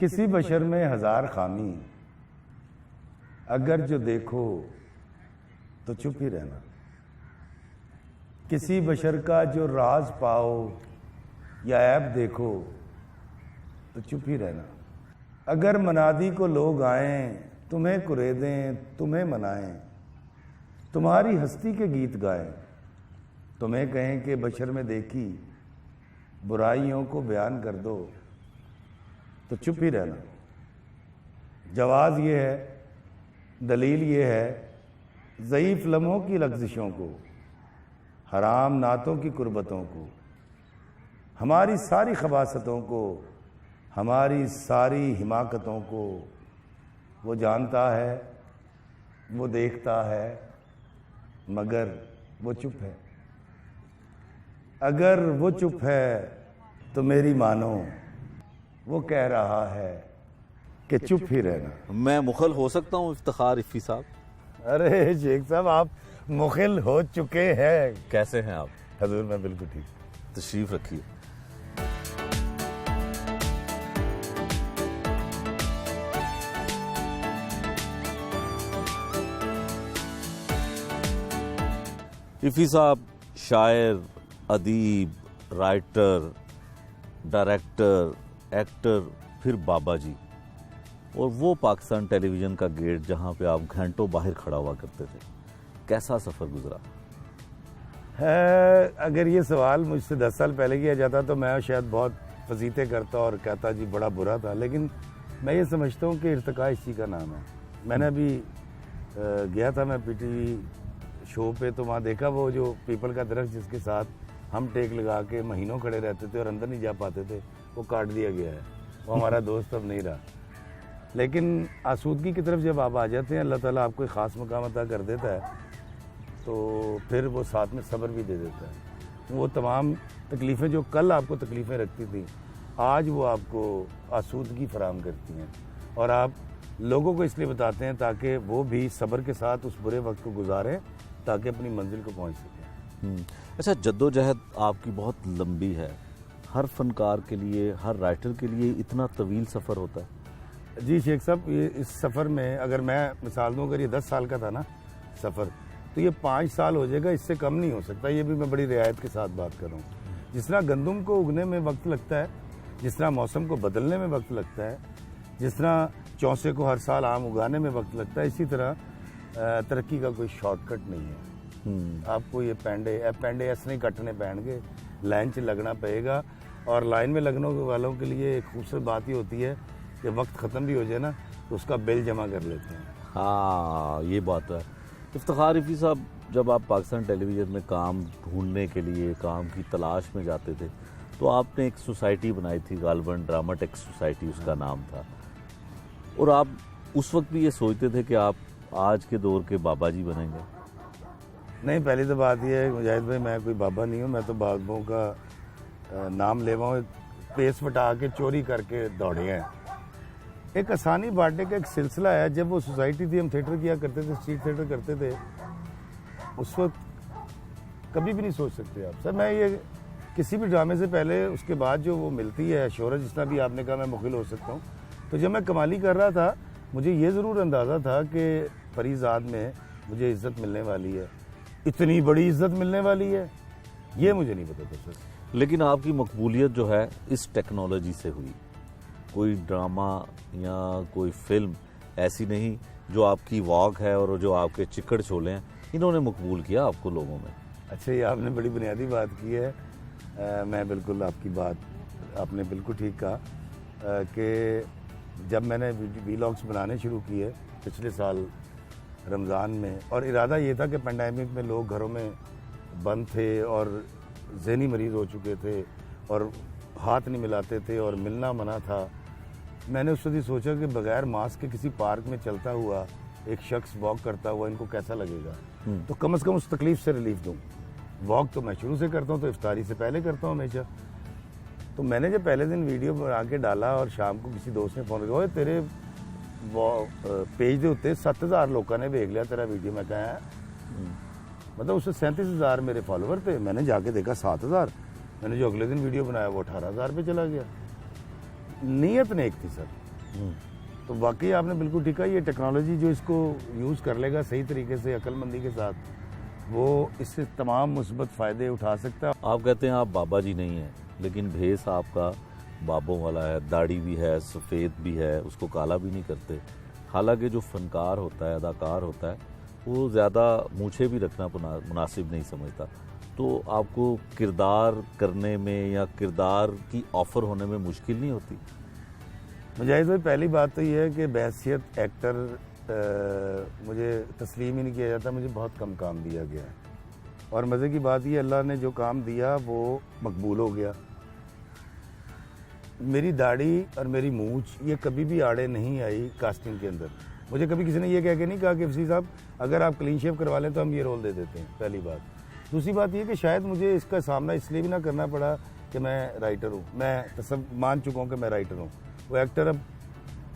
کسی بشر میں ہزار خامی، اگر جو دیکھو تو چپ ہی رہنا۔ کسی بشر کا جو راز پاؤ یا عیب دیکھو تو چپ ہی رہنا۔ اگر منادی کو لوگ آئیں، تمہیں کریدیں، تمہیں منائیں، تمہاری ہستی کے گیت گائیں، تمہیں کہیں کہ بشر میں دیکھی برائیوں کو بیان کر دو تو چپ ہی رہنا۔ جواز یہ ہے، دلیل یہ ہے، ضعیف لمحوں کی لغزشوں کو، حرام نعتوں کی قربتوں کو، ہماری ساری خباثتوں کو، ہماری ساری حماقتوں کو وہ جانتا ہے، وہ دیکھتا ہے، مگر وہ چپ ہے۔ اگر وہ چپ ہے تو میری مانو، وہ کہہ رہا ہے کہ چپ ہی رہنا۔ میں مخل ہو سکتا ہوں افتخار افی صاحب؟ ارے شیخ صاحب، آپ مخل ہو چکے ہیں۔ کیسے ہیں آپ؟ حضور میں بالکل ٹھیک۔ تشریف رکھیے۔ افی صاحب شاعر، ادیب، رائٹر، ڈائریکٹر، ایکٹر، پھر بابا جی، اور وہ پاکستان ٹیلی ویژن کا گیٹ جہاں پہ آپ گھنٹوں باہر کھڑا ہوا کرتے تھے۔ کیسا سفر گزرا؟ اگر یہ سوال مجھ سے 10 سال پہلے کیا جاتا تو میں شاید بہت فضیلتیں کرتا اور کہتا جی بڑا برا تھا، لیکن میں یہ سمجھتا ہوں کہ ارتقاء اسی کا نام ہے۔ میں نے ابھی گیا تھا میں پی ٹی وی شو پہ، تو وہاں دیکھا وہ جو پیپل کا درخت جس کے ساتھ ہم ٹیک لگا کے مہینوں کھڑے رہتے تھے اور اندر نہیں جا پاتے تھے، وہ کاٹ دیا گیا ہے، وہ ہمارا دوست اب نہیں رہا۔ لیکن آسودگی کی طرف جب آپ آ جاتے ہیں، اللہ تعالیٰ آپ کو ایک خاص مقام عطا کر دیتا ہے، تو پھر وہ ساتھ میں صبر بھی دے دیتا ہے۔ وہ تمام تکلیفیں جو کل آپ کو تکلیفیں رکھتی تھیں، آج وہ آپ کو آسودگی فراہم کرتی ہیں، اور آپ لوگوں کو اس لیے بتاتے ہیں تاکہ وہ بھی صبر کے ساتھ اس برے وقت کو گزاریں تاکہ اپنی منزل کو پہنچ سکیں۔ اچھا، جدوجہد آپ کی بہت لمبی ہے، ہر فنکار کے لیے، ہر رائٹر کے لیے اتنا طویل سفر ہوتا ہے؟ جی شیخ صاحب، یہ اس سفر میں اگر میں مثال دوں، اگر یہ 10 سال کا تھا نا سفر، تو یہ 5 سال ہو جائے گا، اس سے کم نہیں ہو سکتا۔ یہ بھی میں بڑی رعایت کے ساتھ بات کر رہا ہوں۔ جس طرح گندم کو اگنے میں وقت لگتا ہے، جس طرح موسم کو بدلنے میں وقت لگتا ہے، جس طرح چوسے کو ہر سال آم اگانے میں وقت لگتا ہے، اسی طرح ترقی کا کوئی شارٹ کٹ نہیں ہے۔ آپ کو یہ پینڈے ایسے نہیں کٹنے پڑیں گے، لائن سے لگنا پڑے گا، اور لائن میں لگنے والوں کے لیے ایک خوبصورت بات یہ ہوتی ہے کہ وقت ختم بھی ہو جائے نا تو اس کا بل جمع کر لیتے ہیں۔ ہاں، یہ بات ہے۔ افتخار افی صاحب، جب آپ پاکستان ٹیلی ویژن میں کام ڈھونڈنے کے لیے، کام کی تلاش میں جاتے تھے، تو آپ نے ایک سوسائٹی بنائی تھی، غالباً ڈراماٹیک سوسائٹی اس کا نام تھا، اور آپ اس وقت بھی یہ سوچتے تھے کہ آپ آج کے دور کے بابا جی بنیں گے؟ نہیں، پہلی تو بات یہ ہے مجاہد بھائی، میں کوئی بابا نہیں ہوں، میں تو بابوں کا نام لیوا ہوں، پیس پٹا کے چوری کر کے دوڑے ہیں۔ ایک آسانی بانٹنے کا ایک سلسلہ ہے۔ جب وہ سوسائٹی تھی، ہم تھیٹر کیا کرتے تھے، اسٹریٹ تھیٹر کرتے تھے، اس وقت کبھی بھی نہیں سوچ سکتے آپ۔ سر میں یہ کسی بھی ڈرامے سے پہلے، اس کے بعد جو وہ ملتی ہے شہرت، جس طرح بھی آپ نے کہا میں مخل ہو سکتا ہوں، تو جب میں کمالی کر رہا تھا، مجھے یہ ضرور اندازہ تھا کہ فریزاد میں مجھے عزت ملنے والی ہے، اتنی بڑی عزت ملنے والی ہے، یہ مجھے نہیں پتا تھا سر۔ لیکن آپ کی مقبولیت جو ہے اس ٹیکنالوجی سے ہوئی۔ کوئی ڈرامہ یا کوئی فلم ایسی نہیں جو آپ کی واک ہے اور جو آپ کے چکڑ چھولے ہیں، انہوں نے مقبول کیا آپ کو لوگوں میں۔ اچھا، یہ آپ نے بڑی بنیادی بات کی ہے۔ میں بالکل آپ کی بات، آپ نے بالکل ٹھیک کہا کہ جب میں نے ویلاگس بنانے شروع کیے پچھلے سال رمضان میں، اور ارادہ یہ تھا کہ پینڈیمک میں لوگ گھروں میں بند تھے اور ذہنی مریض ہو چکے تھے اور ہاتھ نہیں ملاتے تھے اور ملنا منع تھا، میں نے اس وقت یہ سوچا کہ بغیر ماسک کے کسی پارک میں چلتا ہوا ایک شخص واک کرتا ہوا ان کو کیسا لگے گا، تو کم از کم اس تکلیف سے ریلیف دوں۔ واک تو میں شروع سے کرتا ہوں، تو افطاری سے پہلے کرتا ہوں ہمیشہ۔ تو میں نے جب پہلے دن ویڈیو بنا کے ڈالا اور شام کو کسی دوست نے فون کیا، تیرے پیج دے ہوتے 7000 لوگوں نے دیکھ لیا تیرا ویڈیو۔ میں کہا ہے مطلب اس سے 37,000 میرے فالوور تھے، میں نے جا کے دیکھا 7,000، میں نے جو اگلے دن ویڈیو بنایا وہ 18,000 پہ چلا گیا۔ نیت نیک تھی سر، تو واقعی آپ نے بالکل ٹھیک کہا, یہ ٹیکنالوجی جو اس کو یوز کر لے گا صحیح طریقے سے عقل مندی کے ساتھ, وہ اس سے تمام مثبت فائدے اٹھا سکتا ہے. آپ کہتے ہیں آپ بابا جی نہیں ہیں, لیکن بھیس آپ کا بابوں والا ہے, داڑھی بھی ہے, سفید بھی ہے, اس کو کالا بھی نہیں کرتے. حالانکہ جو فنکار ہوتا ہے, اداکار ہوتا ہے, وہ زیادہ مونچھیں بھی رکھنا مناسب نہیں سمجھتا. تو آپ کو کردار کرنے میں یا کردار کی آفر ہونے میں مشکل نہیں ہوتی؟ مجاہد بھائی, پہلی بات تو یہ ہے کہ بحیثیت ایکٹر مجھے تسلیم ہی نہیں کیا جاتا, مجھے بہت کم کام دیا گیا ہے. اور مزے کی بات یہ, اللہ نے جو کام دیا وہ مقبول ہو گیا. میری داڑھی اور میری مونچھ یہ کبھی بھی آڑے نہیں آئی کاسٹنگ کے اندر. مجھے کبھی کسی نے یہ کہہ کے نہیں کہا کہ افسی صاحب اگر آپ کلین شیو کروا لیں تو ہم یہ رول دے دیتے ہیں, پہلی بات. دوسری بات یہ کہ شاید مجھے اس کا سامنا اس لیے بھی نہ کرنا پڑا کہ میں رائٹر ہوں. میں مان چکا ہوں کہ میں رائٹر ہوں. وہ ایکٹر اب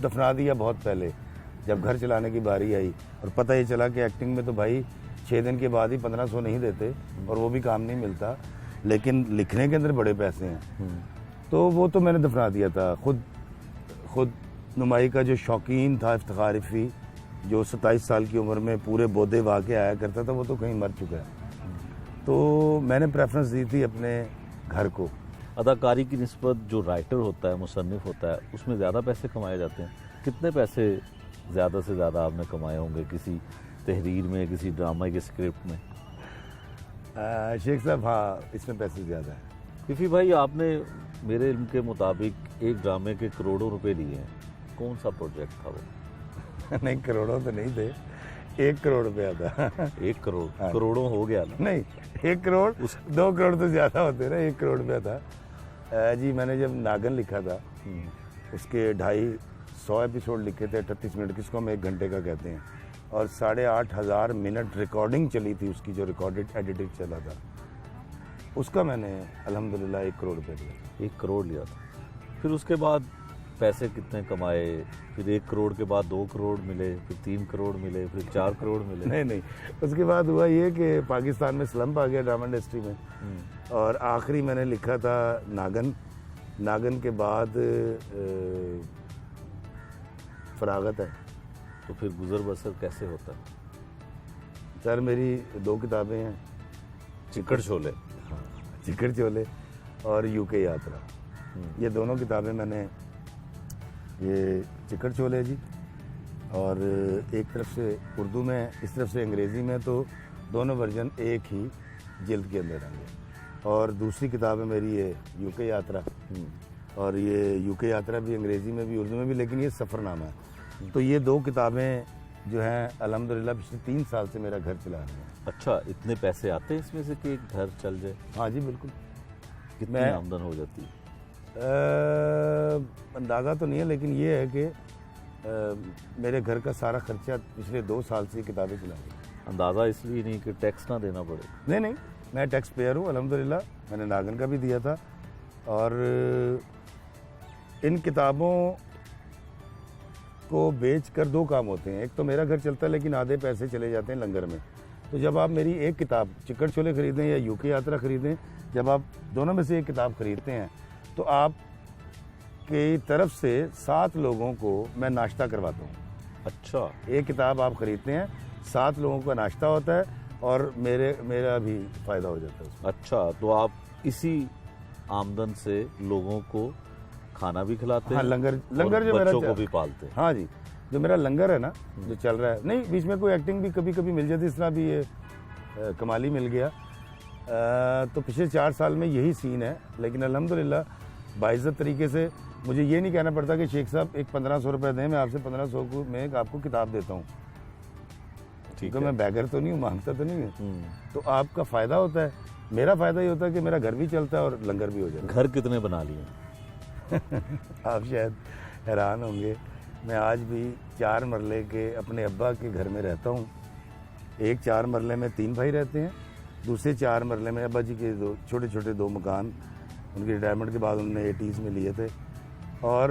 دفنا دیا بہت پہلے, جب گھر چلانے کی باری آئی اور پتہ یہ چلا کہ ایکٹنگ میں تو بھائی 6 دن کے بعد ہی 1500 نہیں دیتے اور وہ بھی کام نہیں ملتا, لیکن لکھنے کے اندر بڑے پیسے ہیں. تو وہ تو میں نے دفنا دیا تھا. خود نمائی کا جو شوقین تھا افتخار رفیع, جو 27 سال کی عمر میں پورے بودے واہ کے آیا کرتا تھا, وہ تو کہیں مر چکا ہے. تو میں نے پریفرنس دی تھی اپنے گھر کو. اداکاری کی نسبت جو رائٹر ہوتا ہے, مصنف ہوتا ہے, اس میں زیادہ پیسے کمائے جاتے ہیں. کتنے پیسے زیادہ سے زیادہ آپ نے کمائے ہوں گے کسی تحریر میں, کسی ڈرامہ کے اسکرپٹ میں؟ شیخ صاحب ہاں, اس میں پیسے زیادہ ہیں. فیفی بھائی, آپ نے میرے علم کے مطابق ایک ڈرامے کے کروڑوں روپے لیے ہیں. کون سا پروجیکٹ تھا وہ؟ نہیں, کروڑوں تو نہیں تھے, 1 کروڑ روپیہ تھا. 1 کروڑ کروڑوں ہو گیا نا. نہیں, 1 کروڑ 2 کروڑ تو زیادہ ہوتے نا, 1 کروڑ روپیہ تھا. جی میں نے جب ناگن لکھا تھا, اس کے 250 ایپیسوڈ لکھے تھے 38 منٹ, کس کو ہم 1 گھنٹے کا کہتے ہیں, اور 8,500 منٹ ریکارڈنگ چلی تھی اس کی, جو ریکارڈڈ ایڈیٹنگ چلا تھا, اس کا میں نے الحمدللہ 1 کروڑ روپے لیا. 1 کروڑ لیا تھا. پھر اس کے بعد پیسے کتنے کمائے؟ پھر 1 کروڑ کے بعد 2 کروڑ ملے, پھر 3 کروڑ ملے, پھر 4 کروڑ ملے. نہیں, اس کے بعد ہوا یہ کہ پاکستان میں سلمپ آ گیا ڈرامہ انڈسٹری میں, اور آخری میں نے لکھا تھا ناگن کے بعد فراغت ہے. تو پھر گزر بسر کیسے ہوتا ہے؟ سر میری 2 کتابیں ہیں, چکر چھولے, چکر چولے اور UK یاترا. یہ دونوں کتابیں میں نے, یہ چکر چولے جی, اور ایک طرف سے اردو میں, اس طرف سے انگریزی میں, تو دونوں ورژن ایک ہی جلد کے اندر آئیں گے. اور دوسری کتاب ہے میری یہ UK یاترا, اور یہ UK یاترا بھی انگریزی میں بھی اردو میں بھی, لیکن یہ سفر نامہ ہے. تو یہ 2 کتابیں جو ہیں الحمدللہ پچھلے 3 سال سے میرا گھر چلا رہے ہیں. اچھا, اتنے پیسے آتے ہیں اس میں سے کہ ایک گھر چل جائے؟ ہاں جی بالکل. کتنی آمدن ہو جاتی ہے؟ اندازہ تو نہیں ہے, لیکن یہ ہے کہ میرے گھر کا سارا خرچہ پچھلے 2 سال سے کتابیں چلا رہی ہیں. اندازہ اس لیے نہیں کہ ٹیکس نہ دینا پڑے؟ نہیں, میں ٹیکس پیئر ہوں الحمدللہ. میں نے ناگن کا بھی دیا تھا. اور ان کتابوں کو بیچ کر 2 کام ہوتے ہیں. ایک تو میرا گھر چلتا ہے, لیکن آدھے پیسے چلے جاتے ہیں لنگر میں. تو جب آپ میری ایک کتاب چکر چھولے خریدیں یا UK یاترا خریدیں, جب آپ دونوں میں سے ایک کتاب خریدتے ہیں تو آپ کی طرف سے 7 لوگوں کو میں ناشتہ کرواتا ہوں. اچھا, ایک کتاب آپ خریدتے ہیں, 7 لوگوں کا ناشتہ ہوتا ہے, اور میرا بھی فائدہ ہو جاتا ہے اس میں. اچھا, تو آپ اسی آمدن سے لوگوں کو کھانا بھی کھلاتے ہیں؟ ہاں, لنگر جو میرا بچوں کو بھی پالتے ہیں. ہاں جی, جو میرا لنگر ہے نا جو چل رہا ہے. نہیں, بیچ میں کوئی ایکٹنگ بھی کبھی کبھی مل جاتی, اس طرح بھی یہ کمالی مل گیا. تو پچھلے 4 سال میں یہی سین ہے. لیکن الحمدللہ باعزت طریقے سے مجھے یہ نہیں کہنا پڑتا کہ شیخ صاحب ایک 1500 روپے دیں, میں آپ سے 1500 کو میں آپ کو کتاب دیتا ہوں. کیونکہ میں بیگر تو نہیں ہوں, مانگتا تو نہیں ہوں. تو آپ کا فائدہ ہوتا ہے, میرا فائدہ یہ ہوتا ہے کہ میرا گھر بھی چلتا ہے اور لنگر بھی ہو جاتا ہے. گھر کتنے بنا لیے؟ آپ شاید حیران ہوں گے, میں آج بھی 4 مرلے کے اپنے ابا کے گھر میں رہتا ہوں. ایک 4 مرلے میں 3 بھائی رہتے ہیں, دوسرے 4 مرلے میں ابا جی کے 2 چھوٹے 2 مکان ان کی ریٹائرمنٹ کے بعد انہوں نے 80s میں لیے تھے. اور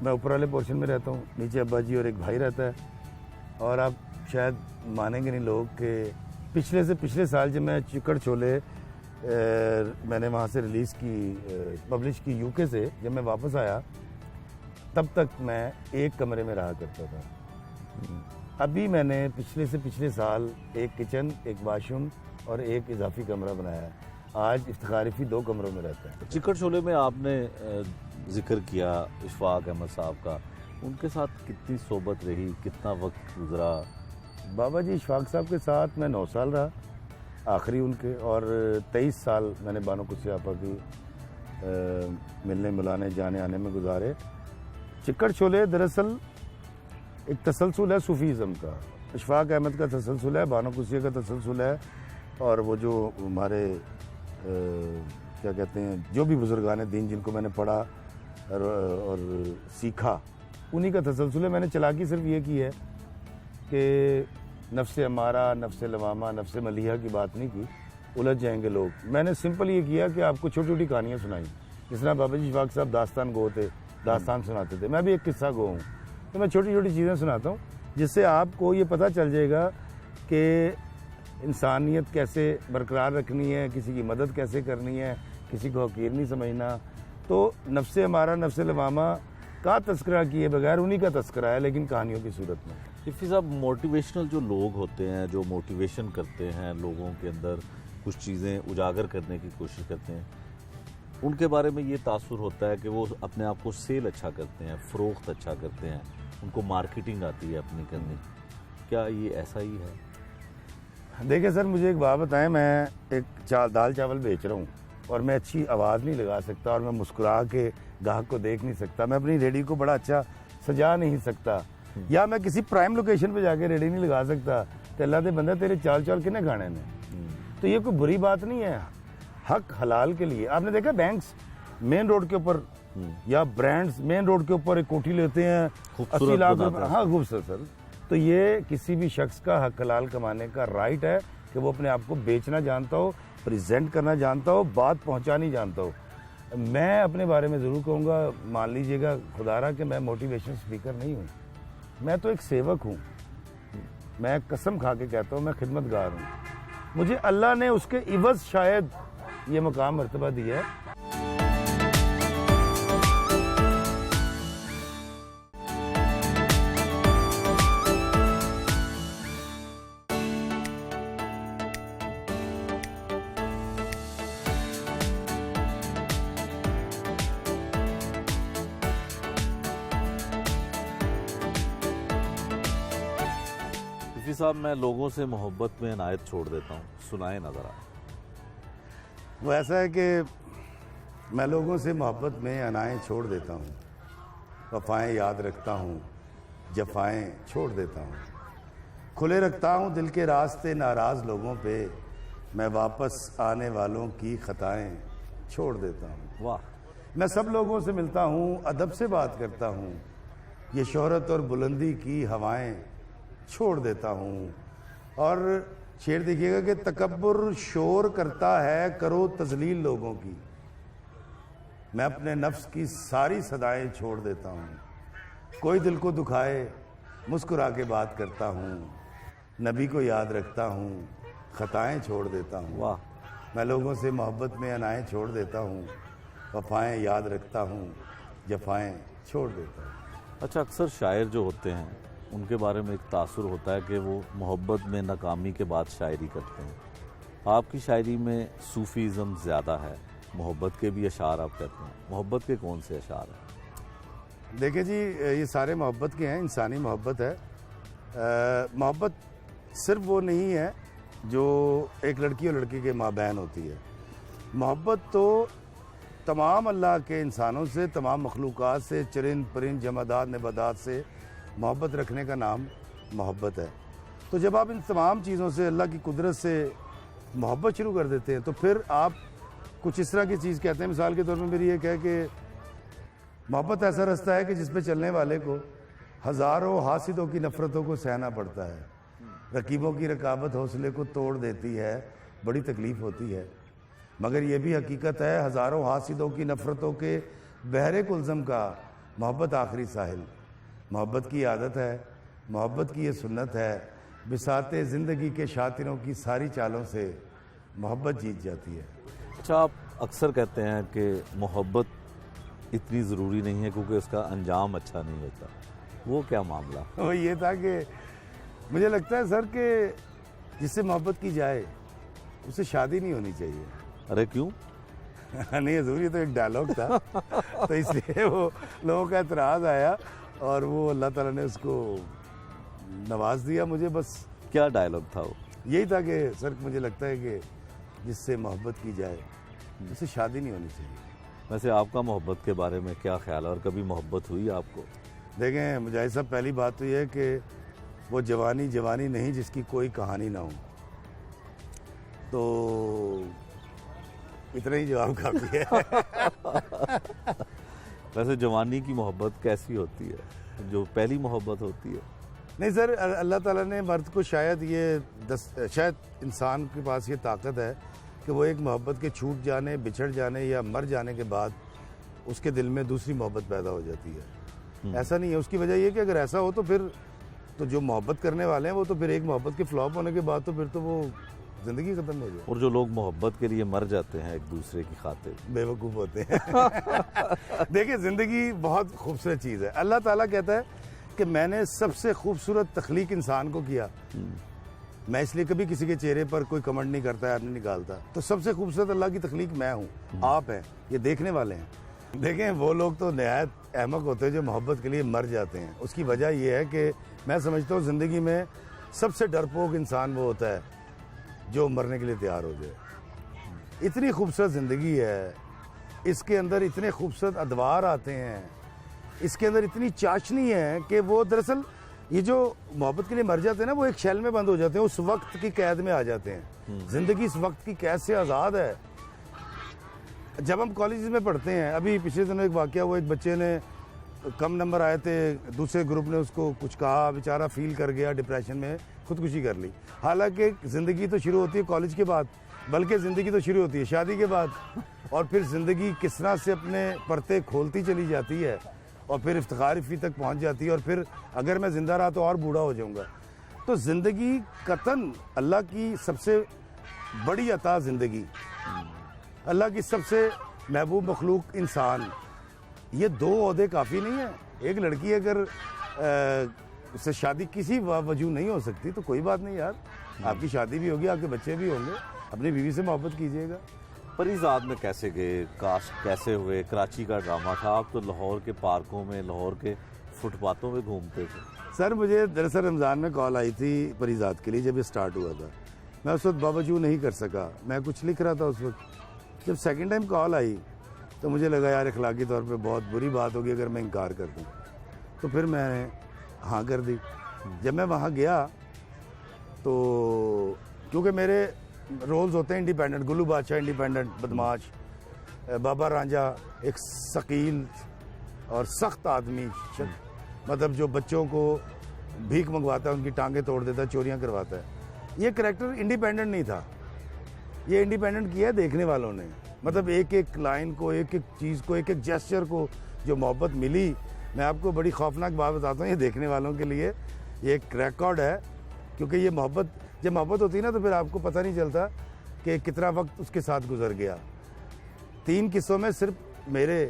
میں اوپر والے پورشن میں رہتا ہوں, نیچے ابا جی اور ایک بھائی رہتا ہے. اور آپ شاید مانیں گے نہیں لوگ کہ پچھلے سال جب میں چکر چھولے میں نے وہاں سے ریلیز کی, پبلش کی UK سے, جب میں واپس آیا تب تک میں ایک کمرے میں رہا کرتا تھا. ابھی میں نے پچھلے سال ایک کچن، ایک واش روم اور ایک اضافی کمرہ بنایا ہے. آج افتخار رفیع 2 کمروں میں رہتا ہے. چکر شعلے میں آپ نے ذکر کیا اشفاق احمد صاحب کا، ان کے ساتھ کتنی صحبت رہی، کتنا وقت گزرا؟ بابا جی اشفاق صاحب کے ساتھ میں 9 سال رہا آخری ان کے، اور 23 سال میں نے بانو قدسی آپا کی ملنے ملانے جانے آنے میں گزارے. چکر شعلے دراصل ایک تسلسل ہے صوفیزم کا. اشفاق احمد کا تسلسل ہے، بانو قدسی کا تسلسل ہے، اور وہ جو ہمارے کیا کہتے ہیں جو بھی بزرگان دین جن کو میں نے پڑھا اور سیکھا، انہی کا تسلسل ہے. میں نے چلاکی صرف یہ کی ہے کہ نفس امارہ، نفس لوامہ، نفس ملیحہ کی بات نہیں کی، الجھ جائیں گے لوگ. میں نے سمپل یہ کیا کہ آپ کو چھوٹی چھوٹی کہانیاں سنائیں. جس طرح بابا جی اشفاق صاحب داستان گو تھے، داستان سناتے تھے، میں بھی ایک قصہ گو ہوں. تو میں چھوٹی چھوٹی چیزیں سناتا ہوں جس سے آپ کو یہ پتہ چل جائے گا کہ انسانیت کیسے برقرار رکھنی ہے، کسی کی مدد کیسے کرنی ہے، کسی کو حقیر نہیں سمجھنا. تو نفس ہمارا نفس لوامہ کا تذکرہ کیے بغیر انہی کا تذکرہ ہے، لیکن کہانیوں کی صورت میں. رفیع صاحب، موٹیویشنل جو لوگ ہوتے ہیں، جو موٹیویشن کرتے ہیں، لوگوں کے اندر کچھ چیزیں اجاگر کرنے کی کوشش کرتے ہیں، ان کے بارے میں یہ تاثر ہوتا ہے کہ وہ اپنے آپ کو سیل اچھا کرتے ہیں، فروخت اچھا کرتے ہیں، ان کو مارکیٹنگ آتی ہے اپنی کرنے. کیا یہ ایسا ہی ہے؟ دیکھیں سر، مجھے ایک بات بتائیں، میں ایک دال چاول بیچ رہا ہوں اور میں اچھی آواز نہیں لگا سکتا، اور میں مسکرا کے گاہک کو دیکھ نہیں سکتا، میں اپنی ریڈی کو بڑا اچھا سجا نہیں سکتا، یا میں کسی پرائم لوکیشن پہ جا کے ریڈی نہیں لگا سکتا کہ اللہ دے بندہ تیرے چال چال کنے کھانے نے. تو یہ کوئی بری بات نہیں ہے. حق حلال کے لیے آپ نے دیکھا بینکس مین روڈ کے اوپر یا برانڈز مین روڈ کے اوپر ایک کوٹھی لیتے ہیں 80 لاکھ روپے. ہاں خوبصورت سر. تو یہ کسی بھی شخص کا حق حلال کمانے کا رائٹ ہے کہ وہ اپنے آپ کو بیچنا جانتا ہو، پریزنٹ کرنا جانتا ہو، بات پہنچانی جانتا ہو. میں اپنے بارے میں ضرور کہوں گا، مان لیجئے گا خدا را کہ میں موٹیویشن اسپیکر نہیں ہوں، میں تو ایک سیوک ہوں. میں قسم کھا کے کہتا ہوں میں خدمت گار ہوں. مجھے اللہ نے اس کے عوض شاید یہ مقام مرتبہ دیا ہے. رفیع صاحب، میں لوگوں سے محبت میں عنایت چھوڑ دیتا ہوں، سنائیں نہ ذرا. وہ ایسا ہے کہ میں لوگوں سے محبت میں عنایت چھوڑ دیتا ہوں، وفائیں یاد رکھتا ہوں، جفائیں چھوڑ دیتا ہوں. کھلے رکھتا ہوں دل کے راستے ناراض لوگوں پہ، میں واپس آنے والوں کی خطائیں چھوڑ دیتا ہوں. واہ. میں سب لوگوں سے ملتا ہوں، ادب سے بات کرتا ہوں، یہ شہرت اور بلندی کی ہوائیں چھوڑ دیتا ہوں. اور شعر دیکھیے گا کہ تکبر شور کرتا ہے، کرو تذلیل لوگوں کی، میں اپنے نفس کی ساری صدائیں چھوڑ دیتا ہوں. کوئی دل کو دکھائے مسکرا کے بات کرتا ہوں، نبی کو یاد رکھتا ہوں، خطائیں چھوڑ دیتا ہوں. واہ. میں لوگوں سے محبت میں عنایت چھوڑ دیتا ہوں، وفائیں یاد رکھتا ہوں، جفائیں چھوڑ دیتا ہوں. اچھا، اکثر شاعر جو ہوتے ہیں ان کے بارے میں ایک تاثر ہوتا ہے کہ وہ محبت میں ناکامی کے بعد شاعری کرتے ہیں. آپ کی شاعری میں صوفیزم زیادہ ہے، محبت کے بھی اشعار آپ کہتے ہیں. محبت کے کون سے اشعار ہیں؟ دیکھیں جی، یہ سارے محبت کے ہیں، انسانی محبت ہے. محبت صرف وہ نہیں ہے جو ایک لڑکی اور لڑکی کے مابین ہوتی ہے. محبت تو تمام اللہ کے انسانوں سے، تمام مخلوقات سے، چرند پرند جمادات نباتات سے محبت رکھنے کا نام محبت ہے. تو جب آپ ان تمام چیزوں سے، اللہ کی قدرت سے محبت شروع کر دیتے ہیں تو پھر آپ کچھ اس طرح کی چیز کہتے ہیں. مثال کے طور پر میری ایک ہے کہ محبت ایسا رستہ ہے کہ جس پہ چلنے والے کو ہزاروں حاسدوں کی نفرتوں کو سہنا پڑتا ہے، رقیبوں کی رکابت حوصلے کو توڑ دیتی ہے، بڑی تکلیف ہوتی ہے، مگر یہ بھی حقیقت ہے ہزاروں حاسدوں کی نفرتوں کے بحر کلزم کا محبت آخری ساحل. محبت کی عادت ہے، محبت کی یہ سنت ہے، بساط زندگی کے شاطروں کی ساری چالوں سے محبت جیت جاتی ہے. اچھا، آپ اکثر کہتے ہیں کہ محبت اتنی ضروری نہیں ہے کیونکہ اس کا انجام اچھا نہیں ہوتا، وہ کیا معاملہ؟ وہ یہ تھا کہ مجھے لگتا ہے سر کہ جس سے محبت کی جائے اس سے شادی نہیں ہونی چاہیے. ارے کیوں؟ نہیں حضور یہ تو ایک ڈائلاگ تھا تو اس لیے وہ لوگوں کا اعتراض آیا اور وہ اللہ تعالیٰ نے اس کو نواز دیا مجھے. بس کیا ڈائلاگ تھا وہ؟ یہی تھا کہ سر مجھے لگتا ہے کہ جس سے محبت کی جائے اس سے شادی نہیں ہونی چاہیے. ویسے آپ کا محبت کے بارے میں کیا خیال ہے اور کبھی محبت ہوئی آپ کو؟ دیکھیں مجاہد صاحب پہلی بات تو یہ ہے کہ وہ جوانی جوانی نہیں جس کی کوئی کہانی نہ ہو. تو اتنا ہی جواب کافی ہے. ویسے جوانی کی محبت کیسی ہوتی ہے جو پہلی محبت ہوتی ہے؟ نہیں سر اللہ تعالیٰ نے مرد کو شاید شاید انسان کے پاس یہ طاقت ہے کہ وہ ایک محبت کے چھوٹ جانے بچھڑ جانے یا مر جانے کے بعد اس کے دل میں دوسری محبت پیدا ہو جاتی ہے. ایسا نہیں ہے. اس کی وجہ یہ کہ اگر ایسا ہو تو پھر تو جو محبت کرنے والے ہیں وہ تو پھر ایک محبت کے فلاپ ہونے کے بعد تو پھر تو وہ زندگی ختم ہو جائے. اور جو لوگ محبت کے لیے مر جاتے ہیں ایک دوسرے کی خاطر بے وقوف ہوتے ہیں. دیکھیں زندگی بہت خوبصورت چیز ہے. اللہ تعالیٰ کہتا ہے کہ میں نے سب سے خوبصورت تخلیق انسان کو کیا. میں اس لیے کبھی کسی کے چہرے پر کوئی کمنٹ نہیں کرتا ہے نہیں نکالتا. تو سب سے خوبصورت اللہ کی تخلیق میں ہوں, آپ ہیں, یہ دیکھنے والے ہیں. دیکھیں وہ لوگ تو نہایت احمق ہوتے ہیں جو محبت کے لیے مر جاتے ہیں. اس کی وجہ یہ ہے کہ میں سمجھتا ہوں زندگی میں سب سے ڈرپوک انسان وہ ہوتا ہے جو مرنے کے لیے تیار ہو جائے. اتنی خوبصورت زندگی ہے, اس کے اندر اتنے خوبصورت ادوار آتے ہیں, اس کے اندر اتنی چاشنی ہے کہ وہ دراصل یہ جو محبت کے لیے مر جاتے ہیں نا وہ ایک شیل میں بند ہو جاتے ہیں, اس وقت کی قید میں آ جاتے ہیں. زندگی اس وقت کی قید سے آزاد ہے. جب ہم کالجز میں پڑھتے ہیں, ابھی پچھلے دنوں ایک واقعہ ہوا, ایک بچے نے کم نمبر آئے تھے, دوسرے گروپ نے اس کو کچھ کہا, بیچارہ فیل کر گیا, ڈپریشن میں خودکشی کر لی. حالانکہ زندگی تو شروع ہوتی ہے کالج کے بعد, بلکہ زندگی تو شروع ہوتی ہے شادی کے بعد, اور پھر زندگی کس طرح سے اپنے پرتے کھولتی چلی جاتی ہے اور پھر افتخار فی تک پہنچ جاتی ہے, اور پھر اگر میں زندہ رہا تو اور بوڑھا ہو جاؤں گا. تو زندگی قطعاً اللہ کی سب سے بڑی عطا زندگی, اللہ کی سب سے محبوب مخلوق انسان, یہ دو عہدے کافی نہیں ہیں. ایک لڑکی اگر اس سے شادی کسی وجہ نہیں ہو سکتی تو کوئی بات نہیں یار, آپ کی شادی بھی ہوگی, آپ کے بچے بھی ہوں گے, اپنی بیوی سے محبت کیجئے گا. پریزاد میں کیسے گئے, کاسٹ کیسے ہوئے؟ کراچی کا ڈرامہ تھا, آپ تو لاہور کے پارکوں میں, لاہور کے فٹ پاتھوں میں گھومتے تھے. سر مجھے دراصل رمضان میں کال آئی تھی پریزاد کے لیے جب یہ سٹارٹ ہوا تھا. میں اس وقت باوجود نہیں کر سکا, میں کچھ لکھ رہا تھا اس وقت. جب سیکنڈ ٹائم کال آئی تو مجھے لگا یار اخلاقی طور پہ بہت بری بات ہوگی اگر میں انکار کر دوں, تو پھر میں نے ہاں کر دی. جب میں وہاں گیا تو کیونکہ میرے رولز ہوتے ہیں انڈیپینڈنٹ, گلو بادشاہ انڈیپینڈنٹ بدماش, بابا رانجھا ایک ثقیل اور سخت آدمی, مطلب جو بچوں کو بھیک منگواتا ہے, ان کی ٹانگیں توڑ دیتا ہے, چوریاں کرواتا ہے. یہ کریکٹر انڈیپینڈنٹ نہیں تھا, یہ انڈیپینڈنٹ کیا ہے دیکھنے والوں نے. مطلب ایک ایک لائن کو, ایک ایک چیز کو, ایک ایک جیسچر کو جو محبت ملی. میں آپ کو بڑی خوفناک بات بتاتا ہوں, یہ دیکھنے والوں کے لیے یہ ایک ریکارڈ ہے, کیونکہ یہ محبت جب محبت ہوتی ہے نا تو پھر آپ کو پتہ نہیں چلتا کہ کتنا وقت اس کے ساتھ گزر گیا. 3 قصوں میں صرف میرے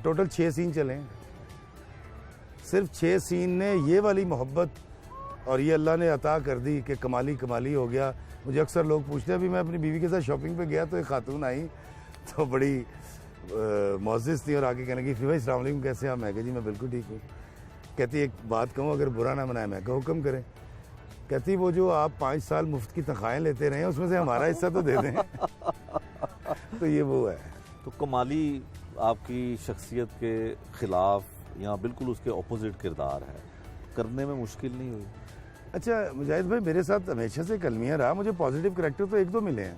ٹوٹل 6 سین چلے ہیں. صرف 6 سین نے یہ والی محبت اور یہ اللہ نے عطا کر دی کہ کمالی کمالی ہو گیا. مجھے اکثر لوگ پوچھتے ہیں, ابھی میں اپنی بیوی کے ساتھ شاپنگ پہ گیا تو ایک خاتون آئی تو بڑی معزز تھی اور آگے کہنے لگی بھائی السلام علیکم کیسے ہیں. میں کہا جی میں بالکل ٹھیک ہوں. کہتی ایک بات کہوں اگر برا نہ منائے. میں کہا حکم کریں. کہتی وہ جو آپ 5 سال مفت کی تنخواہیں لیتے رہے ہیں اس میں سے ہمارا حصہ تو دے دیں. تو یہ وہ ہے. تو کمالی آپ کی شخصیت کے خلاف یا بالکل اس کے اپوزٹ کردار ہے, کرنے میں مشکل نہیں ہوئی؟ اچھا مجاہد بھائی میرے ساتھ ہمیشہ سے کلمیہ رہا. مجھے پازیٹیو کریکٹر تو 1-2 ملے ہیں,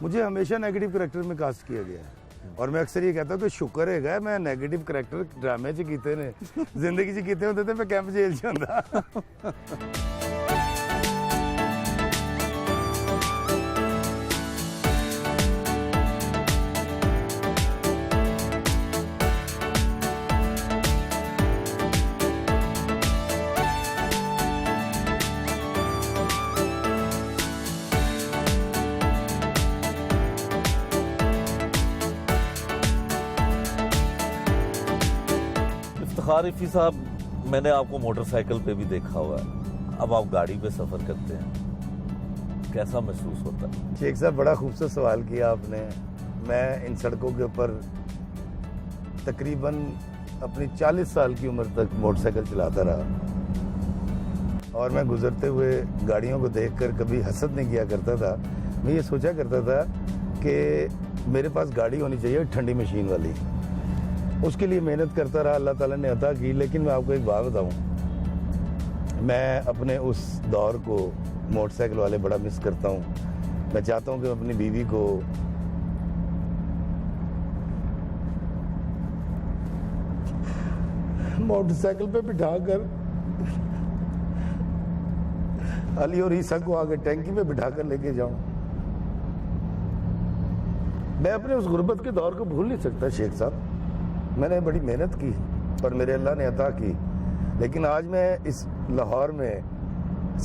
مجھے ہمیشہ نیگیٹو کریکٹر میں کاسٹ کیا گیا ہے. اور میں اکثر یہ کہتا ہوں کہ شکر ہے گا میں نیگیٹو کریکٹر ڈرامے چ کیتے نے, زندگی چ کیتے ہوندے تے میں کیمپ جیل چ ہوندا. افتخار رفیع صاحب، میں نے آپ کو موٹر سائیکل پہ بھی دیکھا ہوا ہے، اب آپ گاڑی پہ سفر کرتے ہیں، کیسا محسوس ہوتا ہے؟ شیخ صاحب بڑا خوبصورت سوال کیا آپ نے. میں ان سڑکوں کے اوپر تقریباً اپنی 40 سال کی عمر تک موٹر سائیکل چلاتا رہا، اور میں گزرتے ہوئے گاڑیوں کو دیکھ کر کبھی حسد نہیں کیا کرتا تھا. میں یہ سوچا کرتا تھا کہ میرے پاس گاڑی ہونی چاہیے ٹھنڈی مشین والی. اس کے لیے محنت کرتا رہا، اللہ تعالیٰ نے عطا کی. لیکن میں آپ کو ایک بات بتاؤں، میں اپنے اس دور کو موٹر سائیکل والے بڑا مس کرتا ہوں. میں چاہتا ہوں کہ اپنی بیوی کو موٹر سائیکل پہ بٹھا کر علی اور عیسیٰ کو آگے ٹینکی پہ بٹھا کر لے کے جاؤں. میں اپنے اس غربت کے دور کو بھول نہیں سکتا شیخ صاحب. میں نے بڑی محنت کی اور میرے اللہ نے عطا کی. لیکن آج میں اس لاہور میں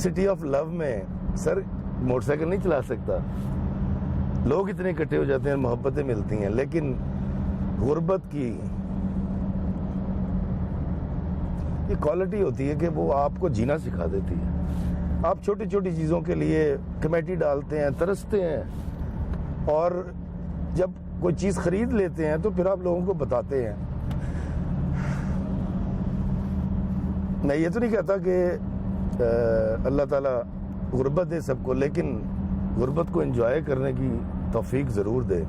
سٹی آف لو میں سر موٹر سائیکل نہیں چلا سکتا. لوگ اتنے اکٹھے ہو جاتے ہیں، محبتیں ملتی ہیں، لیکن غربت کی یہ کوالٹی ہوتی ہے کہ وہ آپ کو جینا سکھا دیتی ہے. آپ چھوٹی چھوٹی چیزوں کے لیے کمیٹی ڈالتے ہیں، ترستے ہیں، اور جب کوئی چیز خرید لیتے ہیں تو پھر آپ لوگوں کو بتاتے ہیں. میں یہ تو نہیں کہتا کہ اللہ تعالیٰ غربت دے سب کو، لیکن غربت کو انجوائے کرنے کی توفیق ضرور دے.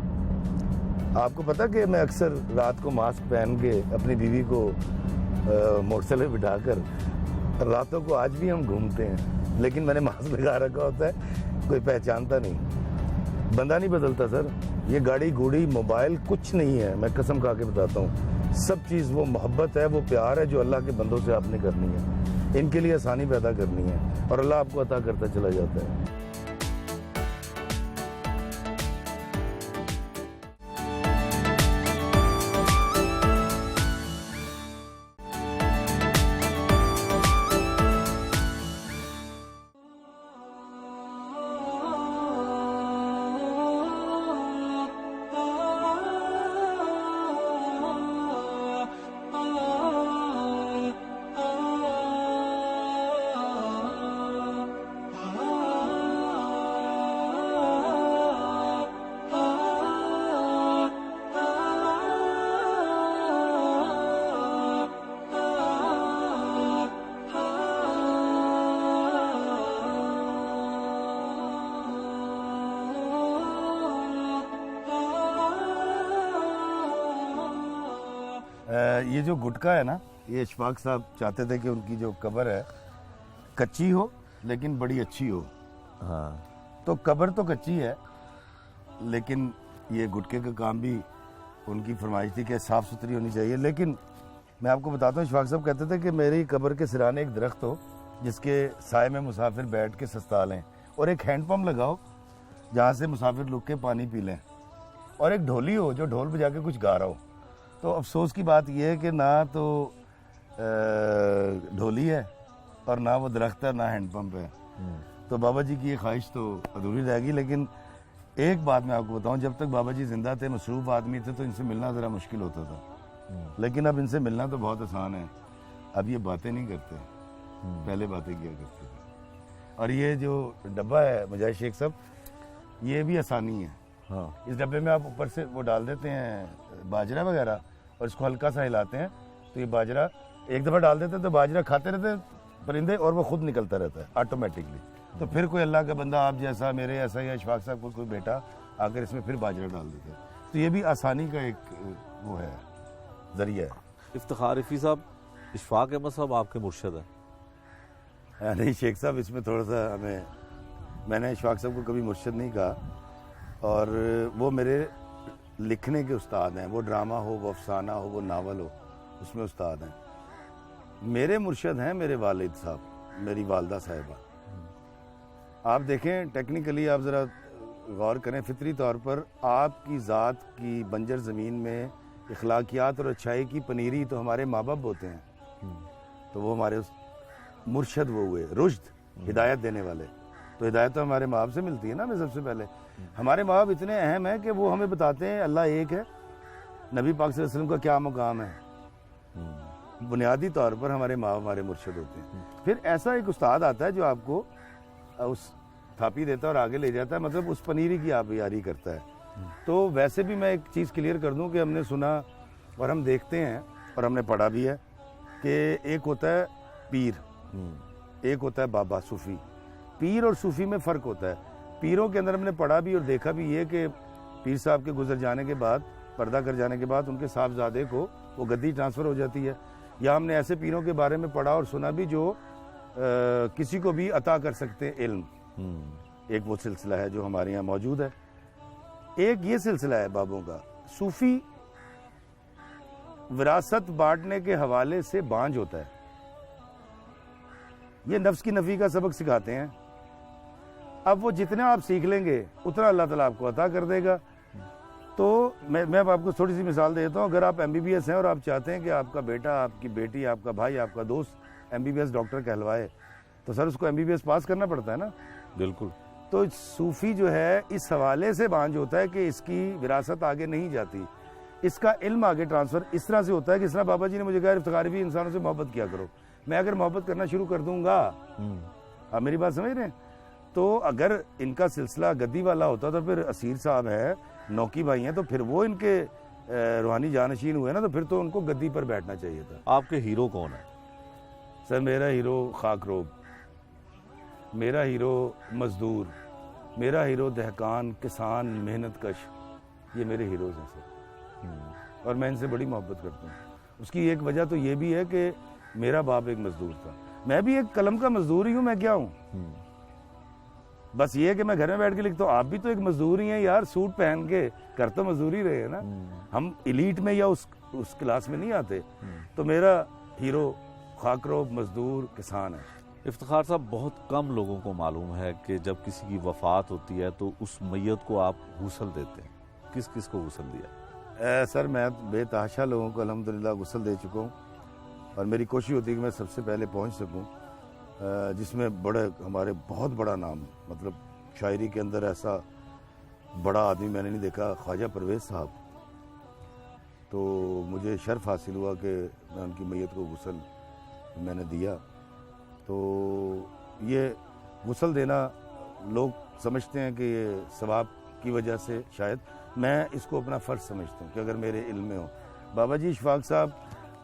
آپ کو پتہ کہ میں اکثر رات کو ماسک پہن کے اپنی بیوی کو موٹر سائیکل پہ بٹھا کر راتوں کو آج بھی ہم گھومتے ہیں. لیکن میں نے ماسک لگا رکھا ہوتا ہے، کوئی پہچانتا نہیں. بندہ نہیں بدلتا سر. یہ گاڑی گھوڑی موبائل کچھ نہیں ہے، میں قسم کھا کے بتاتا ہوں. سب چیز وہ محبت ہے، وہ پیار ہے جو اللہ کے بندوں سے آپ نے کرنی ہے. ان کے لیے آسانی پیدا کرنی ہے، اور اللہ آپ کو عطا کرتا چلا جاتا ہے. یہ جو گٹکا ہے نا، یہ اشفاق صاحب چاہتے تھے کہ ان کی جو قبر ہے کچی ہو لیکن بڑی اچھی ہو. ہاں، تو قبر تو کچی ہے، لیکن یہ گٹکے کا کام بھی ان کی فرمائش تھی کہ صاف ستھری ہونی چاہیے. لیکن میں آپ کو بتاتا ہوں، اشفاق صاحب کہتے تھے کہ میری قبر کے سرانے ایک درخت ہو جس کے سائے میں مسافر بیٹھ کے سستا لیں، اور ایک ہینڈ پمپ لگاؤ جہاں سے مسافر لک کے پانی پی لیں، اور ایک ڈھولی ہو جو ڈھول بجا کے کچھ گا رہا ہو. تو افسوس کی بات یہ ہے کہ نہ تو ڈھولی ہے اور نہ وہ درخت ہے، نہ ہینڈ پمپ ہے. تو بابا جی کی یہ خواہش تو ادھوری رہ گئی. لیکن ایک بات میں آپ کو بتاؤں، جب تک بابا جی زندہ تھے، مصروف آدمی تھے، تو ان سے ملنا ذرا مشکل ہوتا تھا. لیکن اب ان سے ملنا تو بہت آسان ہے. اب یہ باتیں نہیں کرتے، پہلے باتیں کیا کرتے تھے. اور یہ جو ڈبہ ہے مجاہد شیخ صاحب، یہ بھی آسانی ہے. ہاں، اس ڈبے میں آپ اوپر سے وہ ڈال دیتے ہیں باجرہ وغیرہ، اور اس کو ہلکا سا ہلاتے ہیں تو یہ باجرہ ایک دفعہ ڈال دیتے ہیں تو باجرہ کھاتے رہتے ہیں پرندے، اور وہ خود نکلتا رہتا ہے آٹومیٹکلی. تو پھر کوئی اللہ کا بندہ آپ جیسا، میرے ایسا، یا اشفاق صاحب کو کوئی بیٹا آ کر اس میں پھر باجرہ ڈال دیتے ہیں. تو یہ بھی آسانی کا ایک وہ ہے، ذریعہ ہے. افتخار رفیع صاحب، اشفاق احمد صاحب آپ کے مرشد ہیں؟ نہیں شیخ صاحب، اس میں تھوڑا سا میں نے اشفاق صاحب کو کبھی مرشد نہیں کہا، اور وہ میرے لکھنے کے استاد ہیں. وہ ڈرامہ ہو، وہ افسانہ ہو، وہ ناول ہو، اس میں استاد ہیں. میرے مرشد ہیں میرے والد صاحب، میری والدہ صاحبہ. آپ دیکھیں ٹیکنیکلی، آپ ذرا غور کریں، فطری طور پر آپ کی ذات کی بنجر زمین میں اخلاقیات اور اچھائی کی پنیری تو ہمارے ماں باپ ہوتے ہیں. تو وہ ہمارے مرشد وہ ہوئے، رشد، ہدایت دینے والے. تو ہدایت تو ہمارے ماں باپ سے ملتی ہے نا. ہمیں سب سے پہلے ہمارے ماں باپ اتنے اہم ہیں کہ وہ ہمیں بتاتے ہیں اللہ ایک ہے، نبی پاک صلی اللہ علیہ وسلم کا کیا مقام ہے. بنیادی طور پر ہمارے ماں ہمارے مرشد ہوتے ہیں. پھر ایسا ایک استاد آتا ہے جو آپ کو اس تھاپی دیتا ہے اور آگے لے جاتا ہے, مطلب اس پنیری کی آپ یاری کرتا ہے. تو ویسے بھی میں ایک چیز کلیئر کر دوں کہ ہم نے سنا اور ہم دیکھتے ہیں اور ہم نے پڑھا بھی ہے کہ ایک ہوتا ہے پیر, ایک ہوتا ہے بابا صوفی. پیر اور صوفی میں فرق ہوتا ہے. پیروں کے اندر ہم نے پڑھا بھی اور دیکھا بھی یہ کہ پیر صاحب کے گزر جانے کے بعد, پردہ کر جانے کے بعد ان کے صاحبزادے کو وہ گدی ٹرانسفر ہو جاتی ہے. یا ہم نے ایسے پیروں کے بارے میں پڑھا اور سنا بھی جو کسی کو بھی عطا کر سکتے ہیں علم. ایک وہ سلسلہ ہے جو ہمارے یہاں موجود ہے. ایک یہ سلسلہ ہے بابوں کا. صوفی وراثت بانٹنے کے حوالے سے بانجھ ہوتا ہے. یہ نفس کی نفی کا سبق سکھاتے ہیں. اب وہ جتنا آپ سیکھ لیں گے اتنا اللہ تعالیٰ آپ کو عطا کر دے گا. تو میں اب آپ کو تھوڑی سی مثال دیتا ہوں. اگر آپ MBBS ہیں اور آپ چاہتے ہیں کہ آپ کا بیٹا, آپ کی بیٹی, آپ کا بھائی, آپ کا دوست MBBS ڈاکٹر کہلوائے, تو سر اس کو MBBS پاس کرنا پڑتا ہے نا. بالکل. تو صوفی جو ہے اس حوالے سے بانجھ ہوتا ہے کہ اس کی وراثت آگے نہیں جاتی, اس کا علم آگے ٹرانسفر اس طرح سے ہوتا ہے کہ اس طرح بابا جی نے مجھے کہا افتخار بھی انسانوں سے محبت کیا کرو. میں اگر محبت کرنا شروع کر دوں گا, آپ میری بات سمجھ رہے ہیں, تو اگر ان کا سلسلہ گدی والا ہوتا تو پھر اسیر صاحب ہے, نوکی بھائی ہیں, تو پھر وہ ان کے روحانی جانشین ہوئے نا, تو پھر تو ان کو گدی پر بیٹھنا چاہیے تھا. آپ کے ہیرو کون ہے؟ سر میرا ہیرو خاک روب, میرا ہیرو مزدور, میرا ہیرو دہقان, کسان, محنت کش, یہ میرے ہیروز ہیں سر. اور میں ان سے بڑی محبت کرتا ہوں. اس کی ایک وجہ تو یہ بھی ہے کہ میرا باپ ایک مزدور تھا, میں بھی ایک قلم کا مزدور ہی ہوں. میں کیا ہوں, بس یہ کہ میں گھر میں بیٹھ کے لکھتا ہوں. آپ بھی تو ایک مزدور ہی ہیں یار, سوٹ پہن کے کر تو مزدوری رہے ہیں نا. ہم ایلیٹ میں یا اس کلاس میں نہیں آتے. تو میرا ہیرو خاکروب مزدور کسان ہے. افتخار صاحب, بہت کم لوگوں کو معلوم ہے کہ جب کسی کی وفات ہوتی ہے تو اس میت کو آپ غسل دیتے ہیں. کس کس کو غسل دیا؟ سر میں بے تحاشا لوگوں کو الحمدللہ غسل دے چکا ہوں, اور میری کوشش ہوتی ہے کہ میں سب سے پہلے پہنچ سکوں, جس میں بڑے ہمارے بہت بڑا نام, مطلب شاعری کے اندر ایسا بڑا آدمی میں نے نہیں دیکھا, خواجہ پرویز صاحب. تو مجھے شرف حاصل ہوا کہ میں ان کی میت کو غسل میں نے دیا. تو یہ غسل دینا لوگ سمجھتے ہیں کہ یہ ثواب کی وجہ سے, شاید میں اس کو اپنا فرض سمجھتا ہوں کہ اگر میرے علم میں ہو. بابا جی اشفاق صاحب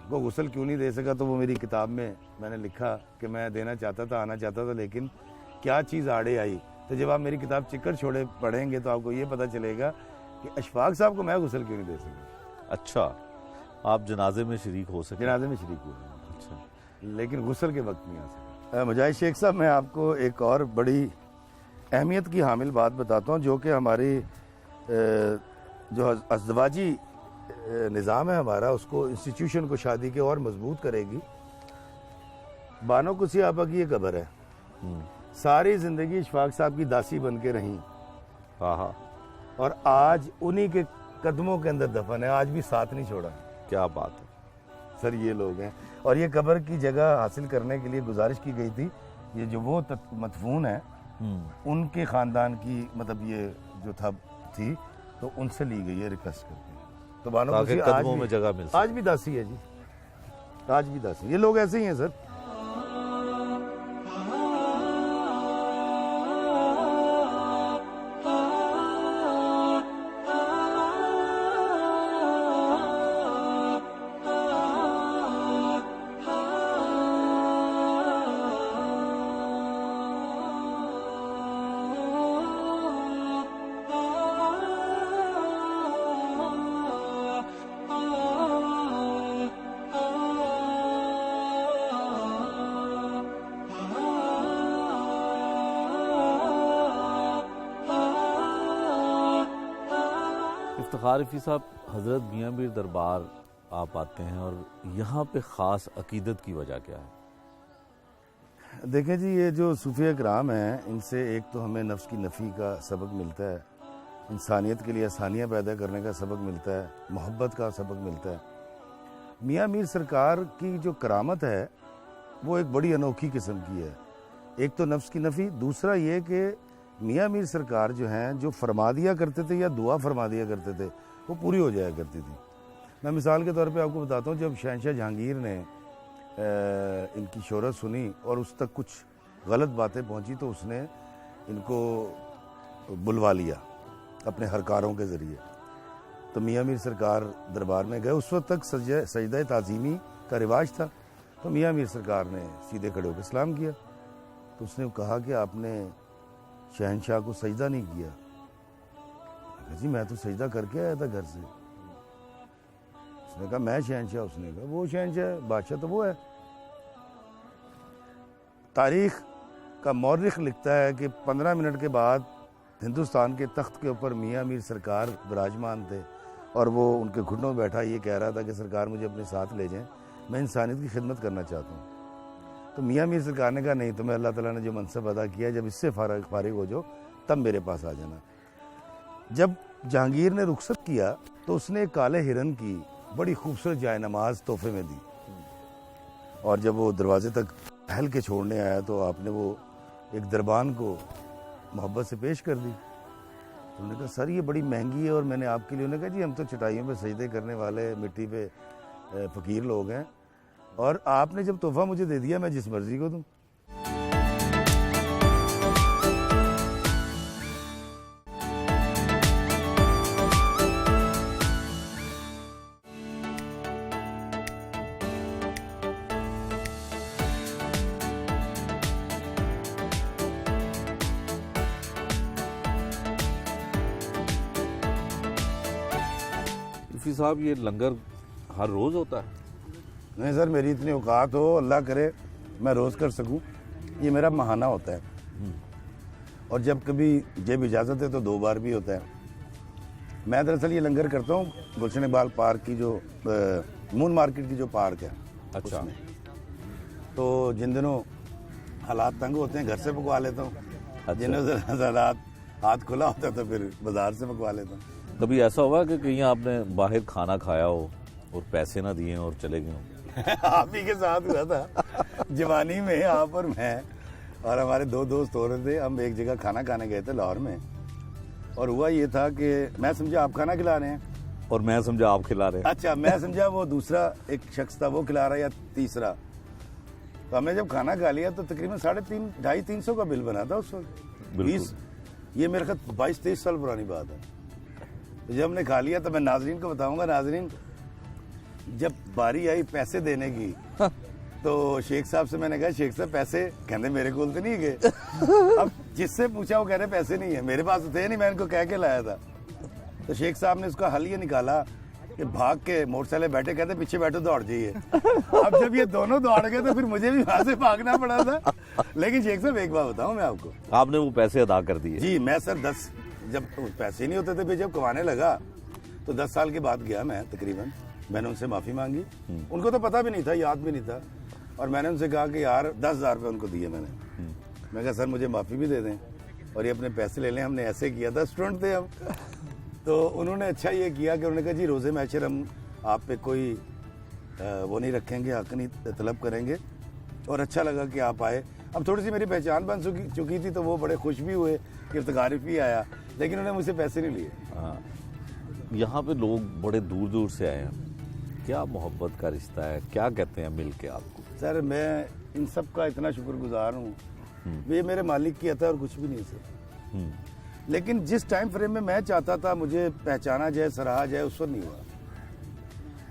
کو غسل کیوں نہیں دے سکا, تو وہ میری کتاب میں نے لکھا کہ میں دینا چاہتا تھا, آنا چاہتا تھا, لیکن کیا چیز آڑے آئی. تو جب آپ میری کتاب چکر چھوڑے پڑھیں گے تو آپ کو یہ پتہ چلے گا کہ اشفاق صاحب کو میں غسل کیوں نہیں دے سکا. اچھا, آپ جنازے میں شریک ہو سکے؟ جنازے میں شریک ہوئے. اچھا, لیکن غسل کے وقت نہیں آ سکا. مجاہد شیخ صاحب, میں آپ کو ایک اور بڑی اہمیت کی حامل بات بتاتا ہوں, جو کہ ہماری جو ازدواجی نظام ہے ہمارا, اس کو, انسٹیٹیوشن کو شادی کے اور مضبوط کرے گی. بانو کسی آپا کی یہ قبر ہے. ساری زندگی اشفاق صاحب کی داسی بن کے رہیں, اور آج انہی کے قدموں کے اندر دفن ہے, آج بھی ساتھ نہیں چھوڑا. کیا بات ہے سر, یہ لوگ ہیں. اور یہ قبر کی جگہ حاصل کرنے کے لیے گزارش کی گئی تھی, یہ جو وہ مدفون ہیں ان کے خاندان کی, مطلب یہ جو تھی, تو ان سے لی گئی ہے ریکویسٹ کر کے. تو بانو کسی قدموں میں جگہ مل سکے. آج بھی داسی ہے جی, آج بھی داسی. یہ لوگ ایسے ہی ہیں سر. افتخار رفیع صاحب, حضرت میاں میر دربار آپ آتے ہیں, اور یہاں پہ خاص عقیدت کی وجہ کیا ہے؟ دیکھیں جی, یہ جو صوفیہ کرام ہیں, ان سے ایک تو ہمیں نفس کی نفی کا سبق ملتا ہے, انسانیت کے لیے آسانیاں پیدا کرنے کا سبق ملتا ہے, محبت کا سبق ملتا ہے. میاں میر سرکار کی جو کرامت ہے وہ ایک بڑی انوکھی قسم کی ہے. ایک تو نفس کی نفی, دوسرا یہ کہ میاں میر سرکار جو ہیں, جو فرما دیا کرتے تھے یا دعا فرما دیا کرتے تھے, وہ پوری ہو جایا کرتی تھی. میں مثال کے طور پہ آپ کو بتاتا ہوں, جب شہنشاہ جہانگیر نے ان کی شہرت سنی اور اس تک کچھ غلط باتیں پہنچی تو اس نے ان کو بلوا لیا اپنے ہرکاروں کے ذریعے. تو میاں میر سرکار دربار میں گئے. اس وقت تک سجدہ تعظیمی کا رواج تھا. تو میاں میر سرکار نے سیدھے کھڑے ہو کے سلام کیا. تو اس نے کہا کہ آپ نے شہنشاہ کو سجدہ نہیں کیا. جی میں تو سجدہ کر کے آیا تھا گھر سے. اس نے کہا میں شہنشاہ. اس نے کہا وہ شہنشاہ, بادشاہ تو وہ ہے. تاریخ کا مورخ لکھتا ہے کہ 15 منٹ کے بعد ہندوستان کے تخت کے اوپر میاں میر سرکار براجمان تھے اور وہ ان کے گھٹنوں میں بیٹھا یہ کہہ رہا تھا کہ سرکار مجھے اپنے ساتھ لے جائیں, میں انسانیت کی خدمت کرنا چاہتا ہوں. تو میاں میر سرکار نے کہا نہیں, تمہیں اللہ تعالیٰ نے جو منصب ادا کیا ہے, جب اس سے فارغ ہو جاؤ تب میرے پاس آ جانا. جب جہانگیر نے رخصت کیا تو اس نے ایک کالے ہرن کی بڑی خوبصورت جائے نماز تحفے میں دی, اور جب وہ دروازے تک ٹہل کے چھوڑنے آیا تو آپ نے وہ ایک دربان کو محبت سے پیش کر دی. انہوں نے کہا سر یہ بڑی مہنگی ہے اور میں نے آپ کے لیے. انہوں نے کہا جی ہم تو چٹائیوں پہ سجدے کرنے والے مٹی پہ فقیر لوگ ہیں, اور آپ نے جب تحفہ مجھے دے دیا میں جس مرضی کو دوں. رفیع صاحب یہ لنگر ہر روز ہوتا ہے؟ نہیں سر, میری اتنی اوقات ہو, اللہ کرے میں روز کر سکوں. یہ میرا ماہانہ ہوتا ہے, اور جب کبھی جب اجازت ہے تو 2 بار بھی ہوتا ہے. میں دراصل یہ لنگر کرتا ہوں گلشن اقبال پارک کی جو مون مارکیٹ کی جو پارک ہے. اچھا. تو جن دنوں حالات تنگ ہوتے ہیں گھر سے پکوا لیتا ہوں, جن دنوں حالات ہاتھ کھلا ہوتا ہے تو پھر بازار سے پکوا لیتا ہوں. کبھی ایسا ہوا کہ کہیں آپ نے باہر کھانا کھایا ہو اور پیسے نہ دیے اور چلے گئے ہوں؟ آپ ہی کے ساتھ ہوا تھا جوانی میں, آپ اور میں اور ہمارے 2 دوست ہو رہے تھے. ہم ایک جگہ کھانا کھانے گئے تھے لاہور میں, اور ہوا یہ تھا کہ میں سمجھا آپ کھانا کھلا رہے ہیں اور میں سمجھا آپ کھلا رہے ہیں. اچھا, میں سمجھا وہ دوسرا ایک شخص تھا وہ کھلا رہا ہے یا تیسرا. تو ہم نے جب کھانا کھا لیا تو تقریباً 250-300 کا بل بنا تھا اس وقت. 20 یہ میرے خیال 22-23 سال پرانی بات ہے. جب ہم نے کھا لیا تو میں ناظرین کو بتاؤں گا, ناظرین جب باری آئی پیسے دینے کی تو شیخ صاحب سے میں نے کہا شیخ صاحب پیسے, کہنے میرے کول تو نہیں گئے. اب جس سے پوچھا وہ کہہ رہے پیسے نہیں ہے, میرے پاس تو تھے نہیں, میں ان کو کہہ کے لایا تھا. تو شیخ صاحب نے اس کا حل یہ نکالا کہ بھاگ کے موٹر سائیکل بیٹھے, کہتے پیچھے بیٹھو دوڑ جائیے. اب جب یہ دونوں دوڑ گئے تو پھر مجھے بھی وہاں سے بھاگنا پڑا تھا. لیکن شیخ صاحب ایک بات بتاؤں میں آپ کو, آپ نے وہ پیسے ادا کر دیے؟ جی میں سر 10 جب پیسے نہیں ہوتے تھے پھر جب کمانے لگا تو 10 سال کے بعد گیا میں تقریباً. میں نے ان سے معافی مانگی, ان کو تو پتہ بھی نہیں تھا, یاد بھی نہیں تھا, اور میں نے ان سے کہا کہ یار 10,000 روپے ان کو دیے میں نے. میں کہا سر مجھے معافی بھی دے دیں اور یہ اپنے پیسے لے لیں, ہم نے ایسے کیا تھا, اسٹوڈنٹ تھے ہم. تو انہوں نے اچھا یہ کیا کہ انہوں نے کہا جی روزے محشر ہم آپ پہ کوئی وہ نہیں رکھیں گے, حق نہیں طلب کریں گے, اور اچھا لگا کہ آپ آئے. اب تھوڑی سی میری پہچان بن چکی تھی تو وہ بڑے خوش بھی ہوئے کہ افتخار بھی آیا, لیکن انہوں نے مجھ سے پیسے نہیں لیے. ہاں, یہاں پہ لوگ بڑے دور دور سے آئے ہیں, کیا محبت کا رشتہ ہے, کیا کہتے ہیں مل کے آپ کو؟ سر میں ان سب کا اتنا شکر گزار ہوں, یہ میرے مالک کی عطا اور کچھ بھی نہیں سر. لیکن جس ٹائم فریم میں میں چاہتا تھا مجھے پہچانا جائے, سراہا جائے, اس وقت نہیں ہوا.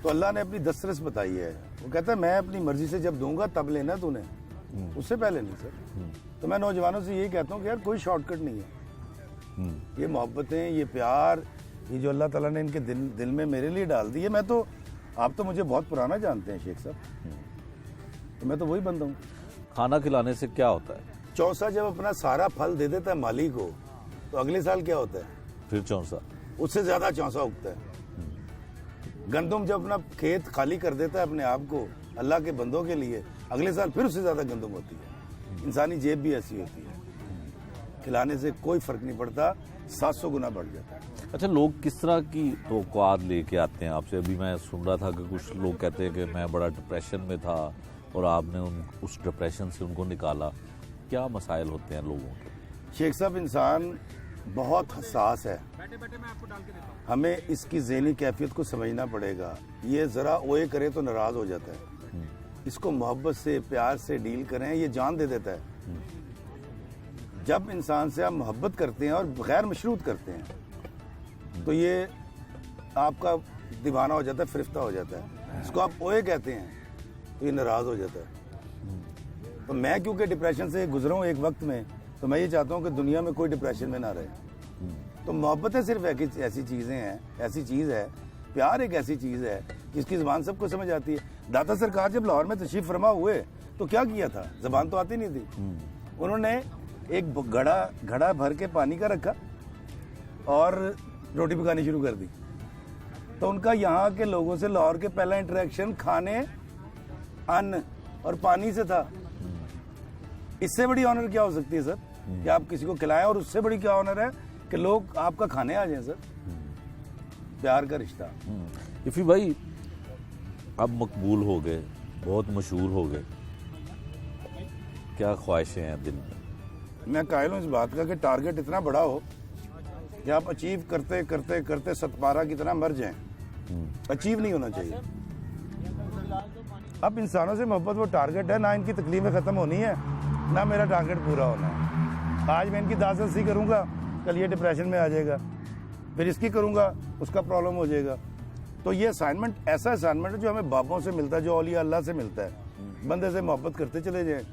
تو اللہ نے اپنی دسترس بتائی ہے, وہ کہتا ہے میں اپنی مرضی سے جب دوں گا تب لینا تو نے, اس سے پہلے نہیں سر. تو میں نوجوانوں سے یہی کہتا ہوں کہ یار کوئی شارٹ کٹ نہیں ہے. یہ محبتیں, یہ پیار, یہ جو اللہ تعالیٰ نے ان کے دل میں میرے لیے ڈال دی ہے. میں تو, آپ تو مجھے بہت پرانا جانتے ہیں شیخ صاحب, تو میں تو وہی بندہ ہوں. کھانا کھلانے سے کیا ہوتا ہے؟ چونسا جب اپنا سارا پھل دے دیتا ہے مالی کو تو اگلے سال کیا ہوتا ہے؟ پھر چونسا, اس سے زیادہ چونسا اگتا ہے. گندم جب اپنا کھیت خالی کر دیتا ہے اپنے آپ کو اللہ کے بندوں کے لیے, اگلے سال پھر اس سے زیادہ گندم ہوتی ہے. انسانی جیب بھی ایسی ہوتی ہے, کھلانے سے کوئی فرق نہیں پڑتا, 700 گنا بڑھ جاتا ہے. اچھا, لوگ کس طرح کی توقعات لے کے آتے ہیں آپ سے؟ ابھی میں سن رہا تھا کہ کچھ لوگ کہتے ہیں کہ میں بڑا ڈپریشن میں تھا اور آپ نے اس ڈپریشن سے ان کو نکالا. کیا مسائل ہوتے ہیں لوگوں کے؟ شیخ صاحب انسان بہت حساس ہے, ہمیں اس کی ذہنی کیفیت کو سمجھنا پڑے گا. یہ ذرا اوئے کرے تو ناراض ہو جاتا ہے, اس کو محبت سے پیار سے ڈیل کریں, یہ جان دے دیتا ہے. جب انسان سے آپ محبت کرتے ہیں اور غیر مشروط کرتے ہیں تو یہ آپ کا دیوانہ ہو جاتا ہے, فرفتہ ہو جاتا ہے. اس کو آپ اوئے کہتے ہیں تو یہ ناراض ہو جاتا ہے. تو میں کیونکہ ڈپریشن سے گزرا ہوں ایک وقت میں, تو میں یہ چاہتا ہوں کہ دنیا میں کوئی ڈپریشن میں نہ رہے. تو محبتیں صرف ایسی چیزیں ہیں, ایسی چیز ہے, پیار ایک ایسی چیز ہے جس کی زبان سب کو سمجھ آتی ہے. داتا سرکار جب لاہور میں تشریف فرما ہوئے تو کیا کیا تھا, زبان تو آتی نہیں تھی. انہوں نے ایک گھڑا بھر کے پانی کا رکھا اور روٹی پکانی شروع کر دی. تو ان کا یہاں کے لوگوں سے لاہور کے پہلا انٹریکشن کھانے, ان اور پانی سے تھا. اس سے بڑی آنر کیا ہو سکتی ہے سر, کہ آپ کسی کو کھلائیں, اور اس سے بڑی کیا آنر ہے کہ لوگ آپ کا کھانے آ جائیں سر. پیار کا رشتہ. افی بھائی اب مقبول ہو گئے, بہت مشہور ہو گئے, کیا خواہشیں ہیں دل میں؟ میں قائل ہوں اس بات کا کہ ٹارگٹ اتنا بڑا ہو کہ آپ اچیو کرتے کرتے کرتے 17 کی طرح مر جائیں. اچیو نہیں ہونا چاہیے. اب انسانوں سے محبت وہ ٹارگٹ ہے, نہ ان کی تکلیفیں ختم ہونی ہے نہ میرا ٹارگٹ پورا ہونا ہے. آج میں ان کی داسرسی کروں گا, کل یہ ڈپریشن میں آ جائے گا, پھر اس کی کروں گا اس کا پرابلم ہو جائے گا. تو یہ اسائنمنٹ ایسا اسائنمنٹ ہے جو ہمیں باپوں سے ملتا ہے, جو اولیاء اللہ سے ملتا ہے. بندے سے محبت کرتے چلے جائیں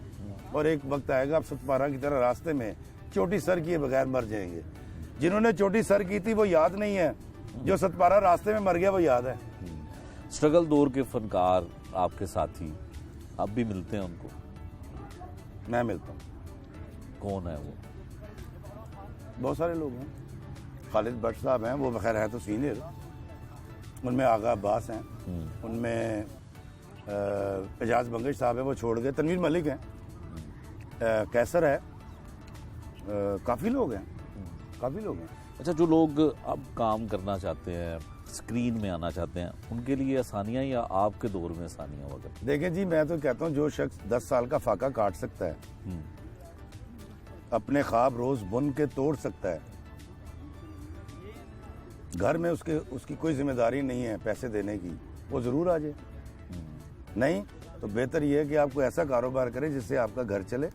اور ایک وقت آئے گا آپ 17 کی طرح راستے میں چوٹی سر کیے بغیر مر جائیں گے. جنہوں نے چوٹی سر کی تھی وہ یاد نہیں ہے, جو 17 راستے میں مر گیا وہ یاد ہے. اسٹرگل دور کے فنکار آپ کے ساتھی آپ بھی ملتے ہیں ان کو؟ میں ملتا ہوں. کون ہے وہ؟ بہت سارے لوگ ہیں. خالد بٹ صاحب ہیں, وہ بخیر ہیں تو سینئر. ان میں آغا عباس ہیں, ان میں اعجاز بنگش صاحب ہیں, وہ چھوڑ گئے. تنویر ملک ہیں, کیسر ہے, کافی لوگ ہیں. اچھا, جو لوگ اب کام کرنا چاہتے ہیں, اسکرین میں آنا چاہتے ہیں, ان کے لیے آسانیاں یا آپ کے دور میں آسانیاں وغیرہ؟ دیکھیں جی, میں تو کہتا ہوں جو شخص 10 سال کا فاقہ کاٹ سکتا ہے, اپنے خواب روز بن کے توڑ سکتا ہے, گھر میں اس کی کوئی ذمہ داری نہیں ہے پیسے دینے کی, وہ ضرور آ جائے. نہیں تو بہتر یہ ہے کہ آپ کو ایسا کاروبار کرے جس سے آپ کا گھر چلے.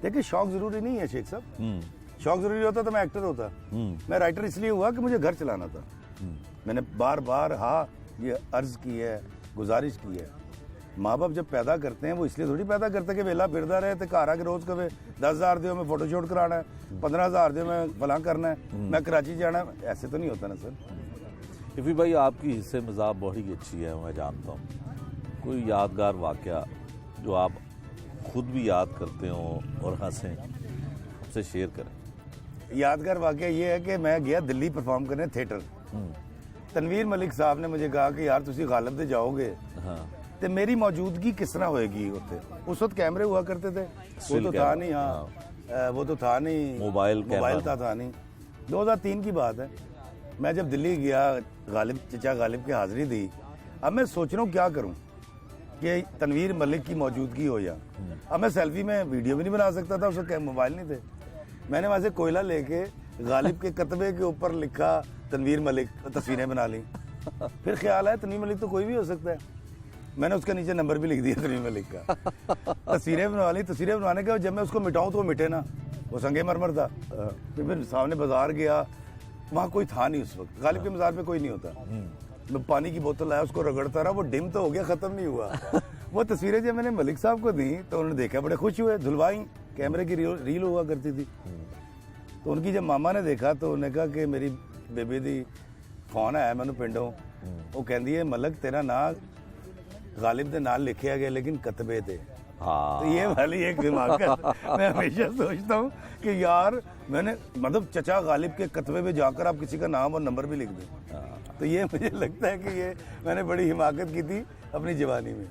دیکھیں شوق ضروری نہیں ہے شیخ صاحب. شوق ضروری ہوتا تو میں ایکٹر ہوتا. میں رائٹر اس لیے ہوا کہ مجھے گھر چلانا تھا. میں نے بار بار یہ عرض کی ہے, گزارش کی ہے. ماں باپ جب پیدا کرتے ہیں وہ اس لیے تھوڑی پیدا کرتے کہ ویلا پھردا رہے, تو گھر آ کے روز کبھی 10,000 دیو میں فوٹو شوٹ کرانا ہے, 15,000 دیو میں فلاں کرنا ہے, میں کراچی جانا ہے. ایسے تو نہیں ہوتا نا سر. افی بھائی آپ کی حصے مزاح بڑی اچھی ہے, میں جانتا ہوں. کوئی یادگار واقعہ جو آپ خود بھی یاد کرتے ہوں اور ہنسیں, ہم سے شیئر کریں. یادگار واقعہ یہ ہے کہ میں گیا دلی پرفارم کرنے تھیٹر. تنویر ملک صاحب نے مجھے کہا کہ یار تسی غالب دے جاؤ گے تو میری موجودگی کس طرح ہوئے گی. اس وقت کیمرے ہوا کرتے تھے, وہ تو تھا نہیں. وہ تو تھا نہیں, موبائل تھا نہیں. 2003 کی بات ہے. میں جب دلی گیا, چچا غالب کی حاضری دی. اب میں سوچ رہا ہوں کیا کروں کہ تنویر ملک کی موجودگی ہو. اب میں سیلفی میں ویڈیو بھی نہیں بنا سکتا تھا, اس وقت موبائل نہیں تھے. میں نے وہاں سے کوئلہ لے کے غالب کے کتبے کے اوپر لکھا تنویر ملک, تصویریں بنا لی. پھر خیال آیا تنویر ملک تو کوئی بھی ہو سکتا ہے. میں نے اس کے نیچے نمبر بھی لکھ دیا تنویر ملک کا. تصویریں بنوا لی. تصویریں بنوانے کے جب میں اس کو مٹاؤں تو وہ مٹے نا, وہ سنگے مرمر تھا. پھر سامنے بازار گیا, وہاں کوئی تھا نہیں اس وقت. غالب کے مزار پہ کوئی نہیں ہوتا. میں پانی کی بوتل لایا, اس کو رگڑتا رہا, وہ ڈم تو ہو گیا, ختم نہیں ہوا. وہ تصویریں جب میں نے ملک صاحب کو دی تو انہوں نے دیکھا, بڑے خوش ہوئے. دھلوائی, کیمرے کی ریل ہوا کرتی تھی. تو ان کی جب ماما نے دیکھا تو انہوں نے کہا کہ میری بیبی دی فون آیا مینوں پنڈوں, وہ کہندی ہے ملک تیرا نام غالب دے نال لکھیا گیا لیکن کتبے تے. تو یہ والی ایک حماقت میں ہمیشہ سوچتا ہوں کہ یار میں نے مطلب چچا غالب کے کتبے میں جا کر آپ کسی کا نام اور نمبر بھی لکھ دیں. تو یہ مجھے لگتا ہے کہ یہ میں نے بڑی حماقت کی تھی اپنی جوانی میں.